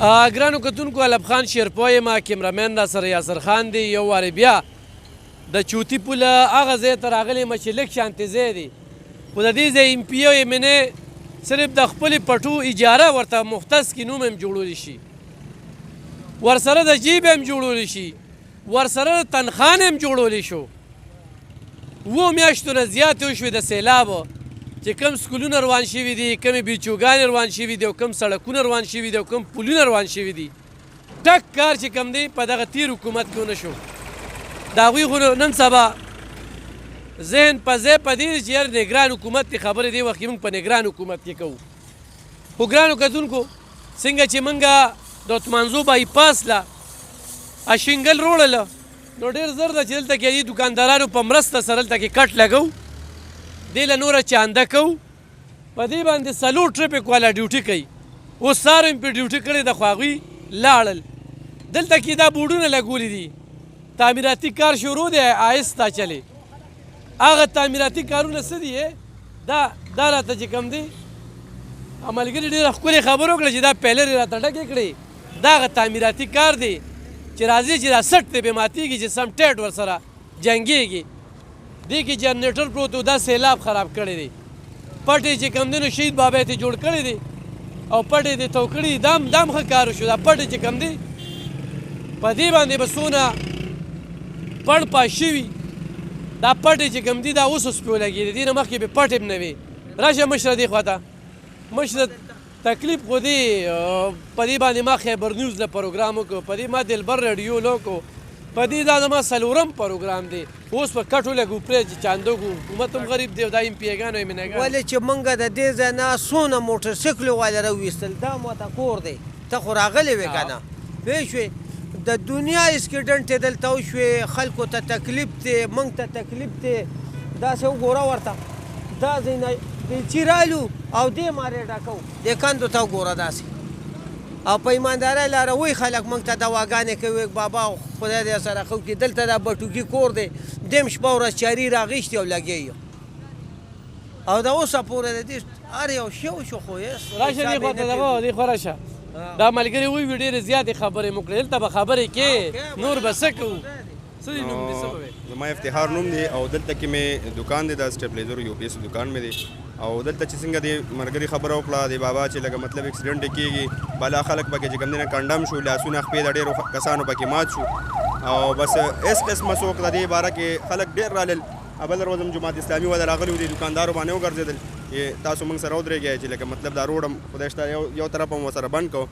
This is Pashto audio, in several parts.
ګرانو کتونکو علب خان شیرپوی ما کیمرامین را سره یاسر خان دی. یو وارې بیا د چوتي پوله هغه ځای ته راغلی یم چې لږ شانتې ځای دی، خو د دې ځای ایم پي او ایم این اے صرف د خپلې پټو اجاره ورته مختص کې نوم هم جوړولی شي، ورسره د جیب هم جوړولی شي، ورسره د تنخوان هم جوړولی شو. 7 میاشتو نه زیاتې وشوې د سیلابو چې کوم سکولونه روان شوي دي، کومې بیچوګانې روان شوي دي او کوم سړکونه روان شوي دي او کوم پلونه روان شوي دي. ټک کار چې کوم دی په دغه تیر حکومت کې ونه شو. د هغوی خو نن سبا ذهن په ځای په دې دی چې یار نګران حکومت دی، خبرې دې وخت کې موږ په نګران حکومت کې کوو. خو ګرانو کتونکو څنګه چې موږ د عثمانزو بایپاس له شینګل روړله نو ډېر زر ده چې دلته کې دې دوکاندارانو په مرسته سره دلته کې کټ لګو، دې له نوره چانده کوو، په دې باندې 4 ټریفک والا ډیوټي کوي. اوس سهار هم پرې ډیوټي کړې ده خو هغوی لاړل. دلته کې دا بورډونه لګولي دي، تعمیراتي کار شروع دی آهسته چلې. هغه تعمیراتي کارونه څه دي دا راته چې کوم دی ملګري ډېره ښکلې خبره وکړه چې دا پیلرې راته ډکې کړې، دا هغه تعمیراتي کار دی چې راځي چې دا سټ دی بې ماتېږي چې سم ټیټ ورسره جنګېږي. دې کې جنریټر پروت و، دا سیلاب خراب کړی دی. پټې چې کوم دی نو شهید بابا یې جوړ کړی دی او پټې دې تو کړي، دام ښه کار وشو. دا پټې چې کوم دی په دې باندې به څونه پړ پاش شوي، دا پټې چې کوم دي دا اوس پې ولګېدې، دې نه مخکې به پټ هم نه وي. راشه مشره دې خواته، مشره تکلیف خو دی په دې باندې ما خیبر نیوز له پروګرام وکړو، په دې ما دلبر رادیو له وکړو، په دې دا زما 4م پروګرام دی. اوس په کټو لګو پرې چې چاندو کو حکومت هم غریب دی او دا ایم پي ګانو ایم ان اے ګانو. ولې چې موږ د دې ځای نه څونه موټرسایکلو والا راویستل، دا ماته کور دی، ته خو راغلی وې که نه پوه شوې. د دنیا اسکیډنټ یې دلته وشوې، خلکو ته تکلیف دی، موږ ته تکلیف دی. داسې وګوره ورته دا ځای نه بیلچي رالو او دې مارې ډکو، دې کندو ته وګوره داسې. او په ایماندارۍ لاره وایي خلک موږ ته دواګانې کوي بابا خدای دې سره ښه وکړي. دلته دا بټوکي کور دی، دیم شپه ورځ چاري راغېشتي او لګیا یو او د اوسه پورې د دې هر یو شی وشو. خو راشه دې خواته دغه دې خوا راشه. دا ملګري وایي ډېرې زیاتې خبرې مو کړې، دلته به خبرې کې نور به څه کوو. څه دې نوم دې څه به وایي؟ زما افتخار نوم دی او دلته کې مې دکان دی، د سټیبلایزر یو پیس دکان مې دی. او دلته چې څنګه د مرګري خبره وکړه د بابا چې لکه مطلب اکسیډنټ کېږي، بالا خلک پکې چې کوم دی نه کنډم شو، لاسونه خپې د ډېرو کسانو پکې مات شو. او بس هېڅ قسمه څوک د دې باره کې خلک ډېر رالل. بل ورځ هم جماعت اسلامي والا راغلي وو، د دوکاندارو باندې وګرځېدل چې تاسو موږ سره ودرېږئ چې لکه مطلب دا روډ هم خدای شته یو طرف هم ورسره بند کړو.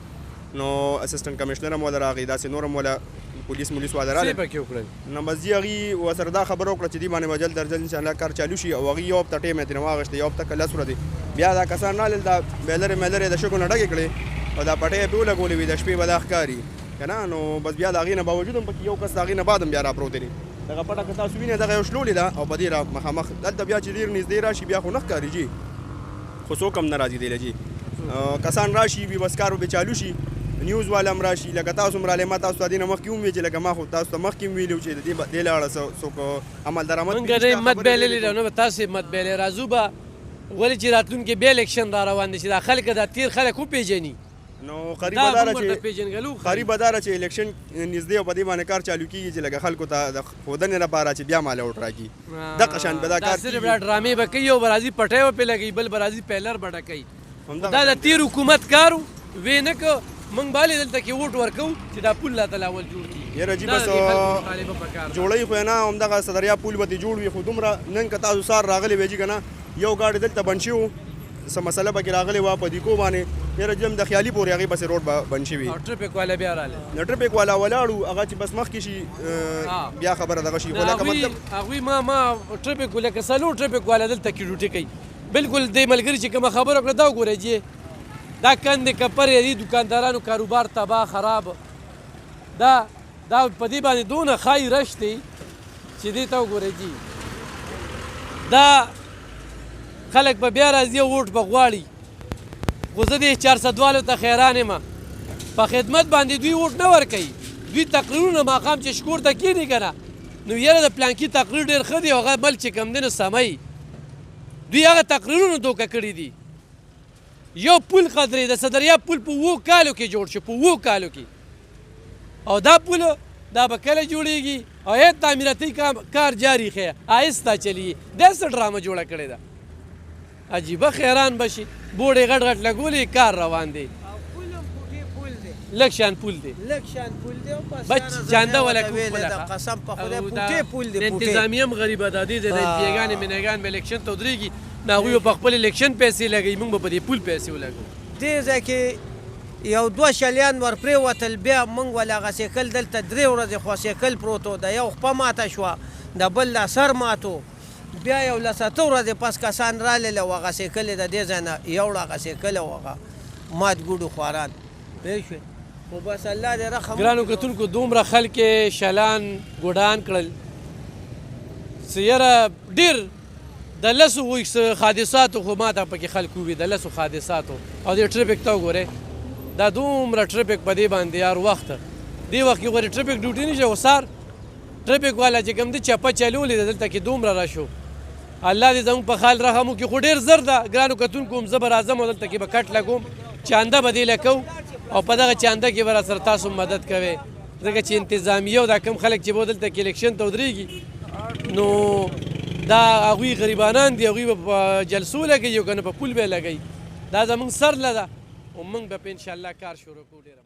نو اسسټنټ کمشنر هم والا راغی، داسې نور هم والا پولیس والا راغلل. نو بس دې هغوی ورسره دا خبره وکړه چې دې باندې به جلد تر جلد انشاءالله کار چالو شي. او هغوی یو هفته ټیم یې ترېنه واخېستی، یو هفته که 10 ورځې. بیا دا کسان رالل، دا بیلرې میلرې د شګو نه ډکې کړې او دا پټۍ یې پرې ولګولې وي، د شپې به دا ښکاري که نه. نو بس بیا د هغې نه باوجود هم پکې یو کس د هغې نه بعد هم بیا را پروت دی. دغه پټه که تاسو وینئ دغه یو شلولې ده او په دې را مخامخ دلته بیا چې ډېر نږدې راشي بیا خو نه ښکاري جي، خو څوک هم نه راځي دی له جي. کسان راشي بې بس کار به چالو شي، نیوز والا هم راشي. لکه تاسو هم رالی، ما تاسو ته دې نه مخکې وویل چې لکه ما خو تاسو ته مخکې هم ویلي وو چې د دې له اړه څوک عمل درآمد موږ نه همت بایللې ده، نو به تاسې همت بایلې. راځو به ولې چې راتلونکي بیا الیکشن را روان دی چې دا خلک دا تېر خلک وپېژني. نو قریبه داره چې الیکشن نږدې او په دې باندې کار چالو کېږي چې لکه خلکو ته د ښودنې لپاره چې بیا ماله ووټ راکړي. دغه شان به دا کار صرف دا ډرامې به کوي، یو به راځي پټۍ به پرې لګوي، بل به راځي پیلر به ډکوي. دا د تېر حکومت کار و، ویې نه که موږ بالې دلته کې ووټ ورکوو چې دا پل لا تل اول جوړ کړي. یاره جي بس جوړوي خو یې نه، همدغه صدریا پل به دې جوړ وي. خو دومره نن که تاسو سهار راغلی وې جي که نه، یو ګاډی دلته بند شوي وو، څه مسله پکې راغلې وه په دیکو باندې. یاره جي هم د خیالي پورې هغې پسې روډ به بند شوي، ټریفک والا بیا راغلی، ټریفک والا ولاړو هغه چې بس مخکې شي بیا خبره دغه شي. خو لکه مطلب هغوی ما ټریفک لکه 4 ټریفک والا دلته کې ډیوټي کوي. بالکل دې ملګري چې کومه خبره وکړه دا وګورئ جي، دا کندې کپرې دي، دوکاندارانو کاروبار تباه خراب. دا په دې باندې دونه ښایي رش دی چې دې ته وګورئ جي. دا خلک به بیا راځي او ووټ به غواړي. خو زه دې 400 والو ته خیران یم، په خدمت باندې دوی ووټ نه ورکوي. دوی تقریرونه ماښام چې شکور ته کښېني که نه، نو یاره د پلانکي تقریر ډېر ښه دی او هغه بل چې کوم دی نو سمی. دوی هغه تقریرونه دوکه کړي دي. یو پل قدرې د صدریاب پل په 7 کالو کې جوړ شو، په 7 کالو کې. او دا پل دا به کله جوړیږي او هیڅ تعمیراتي کار جاری ښیه آهسته چلیږي. دا څه ډرامه جوړه کړې ده، عجیبه خیران بشي. بوډې غټ غټ لګولي، کار روان دی. لږ شان پول دی، بچ چانده ولا قسم په خدای پوټې پول دی. انتظامیه هم غریبه ده، دې د پیګانې مینګان به الیکشن ته ودرېږي، نو هغوی به په خپل الیکشن پیسې لګوي، موږ به په دې پول پیسې ولګو. دې ځای کې یو 2 شلیان ور پرېوتل، بیا موږ ول هغه سیکل دلته 3 ورځې خوا سیکل پروت و، د یو خپه ماته شوه، د بل لا سر ماتو، بیا یو 7 ورځې پس کسان رالل او هغه سیکل یې د دې ځای نه یوړ، هغه سیکل او هغه مات ګوډو خواران پوه شوې. خو بس الله دې رحم. ګرانو کتونکو دومره خلک شلان ګوډان کړل، څه یاره ډېر د لسو حادثاتو خو ما ته پکې خلک ووي، د لسو حادثاتو. او دې ټرفک ته وګورئ، دا دومره ټرفک په دې باندې یار وخت دې وخت کې ګورې ټرفک ډیوټي نه شي، او سار ټرفک والا چې کوم دی چپه چلولې ده دلته کې دومره رش و. الله دې زموږ په خال رحم وکړي. خو ډېر زر ده ګرانو کتونکو، هم زه به راځم او دلته کې به کټ لګوم، چانده به دې لکو، او په دغه چانده کې به راسره تاسو مدد کوئ، ځکه چې انتظامیه او دا کم خلک چې به دلته کې الیکشن ته ودرېږي نو دا هغوی غریبانان دي، هغوی به په جلسو لګوي او که نه په پول به یې لګوي. دا زموږ سر له ده او موږ به په انشاءالله کار شروع کړو. ډېره